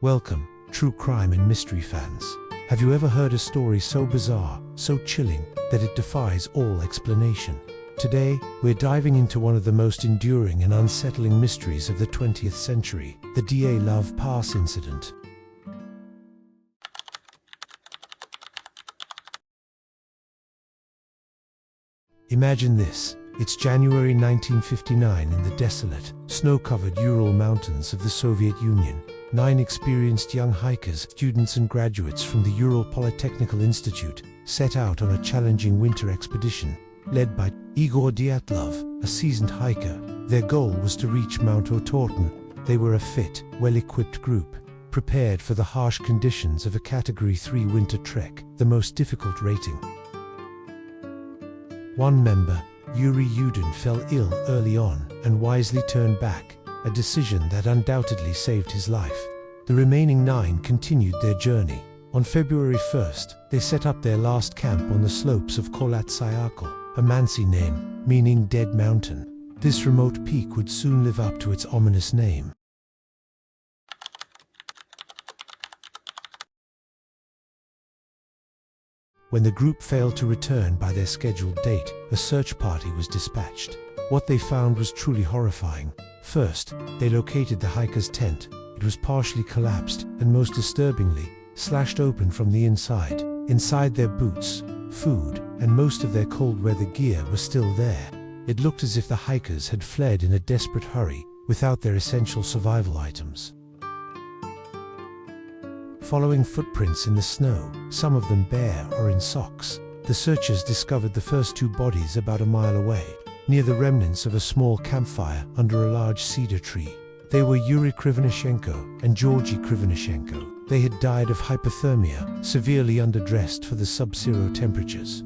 Welcome, true crime and mystery fans. Have you ever heard a story so bizarre, so chilling, that it defies all explanation? Today, we're diving into one of the most enduring and unsettling mysteries of the 20th century, the Dyatlov Pass Incident. Imagine this. It's January 1959 in the desolate, snow-covered Ural Mountains of the Soviet Union. 9 experienced young hikers, students and graduates from the Ural Polytechnical Institute, set out on a challenging winter expedition. Led by Igor Dyatlov, a seasoned hiker, their goal was to reach Mount Otorten. They were a fit, well-equipped group, prepared for the harsh conditions of a Category 3 winter trek, the most difficult rating. One member, Yuri Yudin, fell ill early on and wisely turned back, a decision that undoubtedly saved his life. The remaining 9 continued their journey. On February 1st, they set up their last camp on the slopes of Kholat-Syakhl, a Mansi name, meaning Dead Mountain. This remote peak would soon live up to its ominous name. When the group failed to return by their scheduled date, a search party was dispatched. What they found was truly horrifying. First, they located the hikers' tent. It was partially collapsed and, most disturbingly, slashed open from the inside. Inside, their boots, food, and most of their cold weather gear were still there. It looked as if the hikers had fled in a desperate hurry, without their essential survival items. Following footprints in the snow, some of them bare or in socks, the searchers discovered the first 2 bodies about a mile away, near the remnants of a small campfire under a large cedar tree. They were Yuri Krivonishenko and Georgy Krivonishenko. They had died of hypothermia, severely underdressed for the sub-zero temperatures.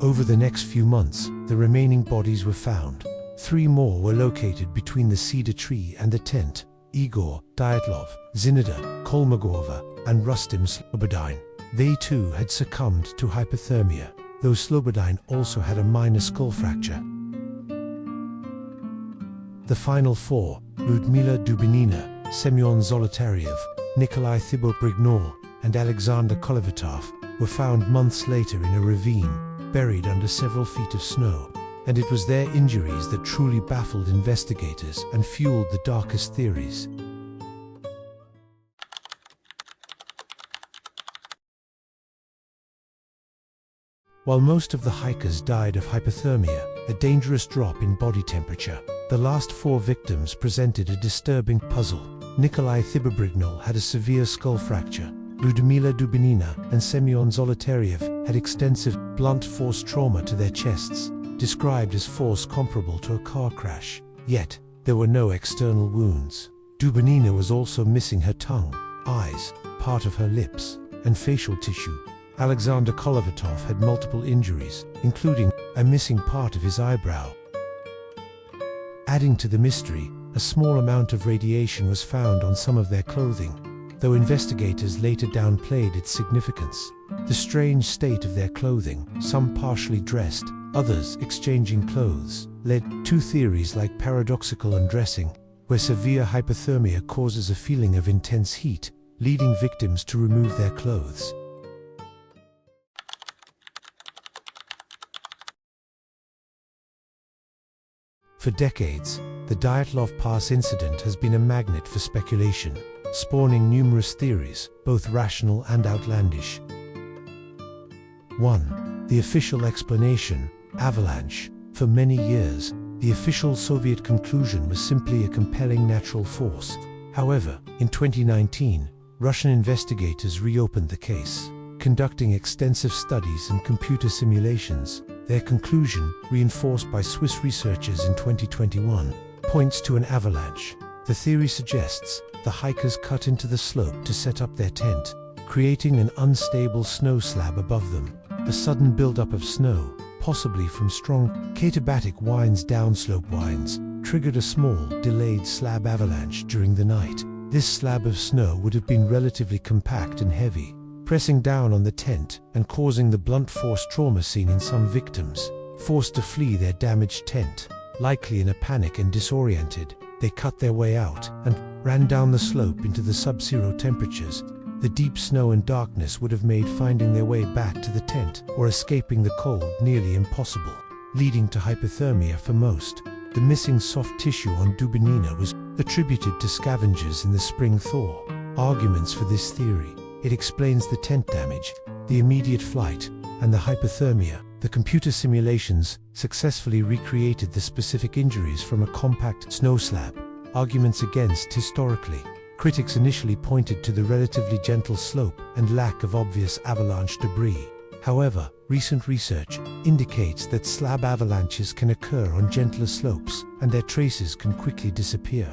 Over the next few months, the remaining bodies were found. 3 more were located between the cedar tree and the tent: Igor, Dyatlov, Zineda, Kolmogorova, and Rustem Slobodin. They too had succumbed to hypothermia, though Slobodin also had a minor skull fracture. The final 4, Ludmila Dubinina, Semyon Zolotaryev, Nikolai Thibault-Brignol, and Alexander Kolevatov, were found months later in a ravine, buried under several feet of snow. And it was their injuries that truly baffled investigators and fueled the darkest theories. While most of the hikers died of hypothermia, a dangerous drop in body temperature, the last 4 victims presented a disturbing puzzle. Nikolai Thibault-Brignol had a severe skull fracture. Ludmila Dubinina and Semyon Zolotaryev had extensive, blunt force trauma to their chests, described as force comparable to a car crash. Yet, there were no external wounds. Dubinina was also missing her tongue, eyes, part of her lips, and facial tissue. Alexander Kolevatov had multiple injuries, including a missing part of his eyebrow. Adding to the mystery, a small amount of radiation was found on some of their clothing, though investigators later downplayed its significance. The strange state of their clothing, some partially dressed, others exchanging clothes, led to theories like paradoxical undressing, where severe hypothermia causes a feeling of intense heat, leading victims to remove their clothes. For decades, the Dyatlov Pass Incident has been a magnet for speculation, spawning numerous theories, both rational and outlandish. 1. The official explanation: avalanche. For many years, the official Soviet conclusion was simply a compelling natural force. However, in 2019, Russian investigators reopened the case. Conducting extensive studies and computer simulations, their conclusion, reinforced by Swiss researchers in 2021, points to an avalanche. The theory suggests the hikers cut into the slope to set up their tent, creating an unstable snow slab above them. A sudden buildup of snow, possibly from strong katabatic winds downslope winds, triggered a small, delayed slab avalanche during the night. This slab of snow would have been relatively compact and heavy, pressing down on the tent and causing the blunt force trauma seen in some victims. Forced to flee their damaged tent, likely in a panic and disoriented, they cut their way out and ran down the slope into the sub-zero temperatures. The deep snow and darkness would have made finding their way back to the tent or escaping the cold nearly impossible, leading to hypothermia for most. The missing soft tissue on Dubinina was attributed to scavengers in the spring thaw. Arguments for this theory: it explains the tent damage, the immediate flight, and the hypothermia. The computer simulations successfully recreated the specific injuries from a compact snow slab. Arguments against: historically, critics initially pointed to the relatively gentle slope and lack of obvious avalanche debris. However, recent research indicates that slab avalanches can occur on gentler slopes, and their traces can quickly disappear.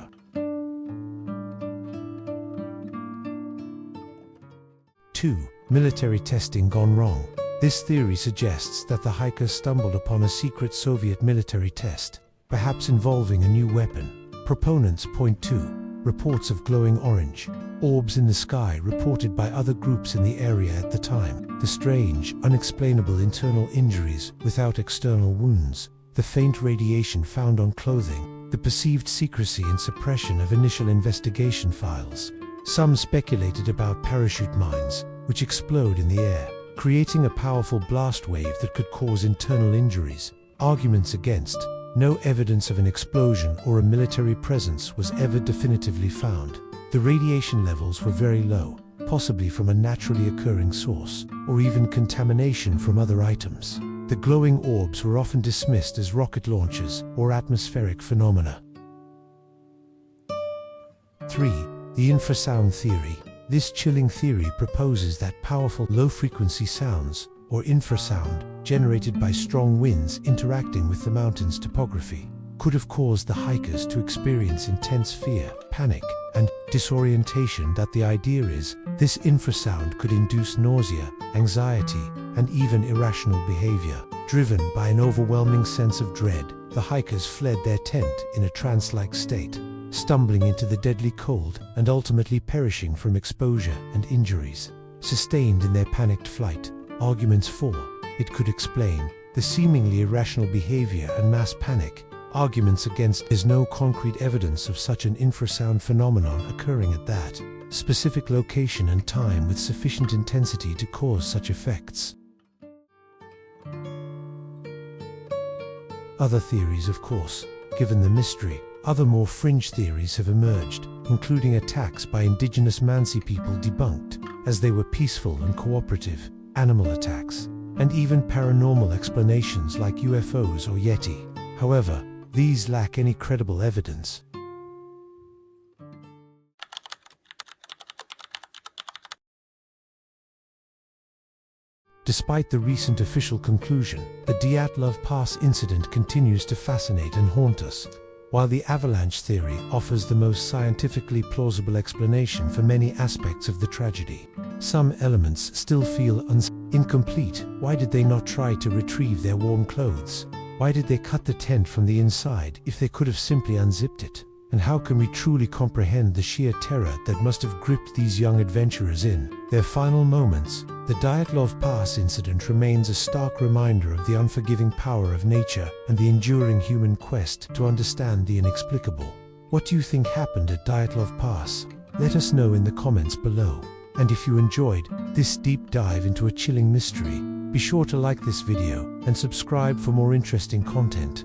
2. Military testing gone wrong. This theory suggests that the hikers stumbled upon a secret Soviet military test, perhaps involving a new weapon. Proponents point to reports of glowing orange orbs in the sky reported by other groups in the area at the time, the strange, unexplainable internal injuries without external wounds, the faint radiation found on clothing, the perceived secrecy and suppression of initial investigation files. Some speculated about parachute mines, which explode in the air, creating a powerful blast wave that could cause internal injuries. Arguments against: no evidence of an explosion or a military presence was ever definitively found. The radiation levels were very low, possibly from a naturally occurring source, or even contamination from other items. The glowing orbs were often dismissed as rocket launches or atmospheric phenomena. 3. The infrasound theory. This chilling theory proposes that powerful low-frequency sounds, or infrasound, generated by strong winds interacting with the mountain's topography, could have caused the hikers to experience intense fear, panic, and disorientation. That the idea is, this infrasound could induce nausea, anxiety, and even irrational behavior. Driven by an overwhelming sense of dread, the hikers fled their tent in a trance-like state, stumbling into the deadly cold and ultimately perishing from exposure and injuries sustained in their panicked flight. Arguments for: it could explain the seemingly irrational behavior and mass panic. Arguments against: there's no concrete evidence of such an infrasound phenomenon occurring at that specific location and time with sufficient intensity to cause such effects. Other theories, of course, given the mystery. Other more fringe theories have emerged, including attacks by indigenous Mansi people debunked, as they were peaceful and cooperative, animal attacks, and even paranormal explanations like UFOs or Yeti. However, these lack any credible evidence. Despite the recent official conclusion, the Dyatlov Pass incident continues to fascinate and haunt us. While the avalanche theory offers the most scientifically plausible explanation for many aspects of the tragedy, some elements still feel incomplete. Why did they not try to retrieve their warm clothes? Why did they cut the tent from the inside if they could have simply unzipped it? And how can we truly comprehend the sheer terror that must have gripped these young adventurers in their final moments? The Dyatlov Pass incident remains a stark reminder of the unforgiving power of nature and the enduring human quest to understand the inexplicable. What do you think happened at Dyatlov Pass? Let us know in the comments below. And if you enjoyed this deep dive into a chilling mystery, be sure to like this video and subscribe for more interesting content.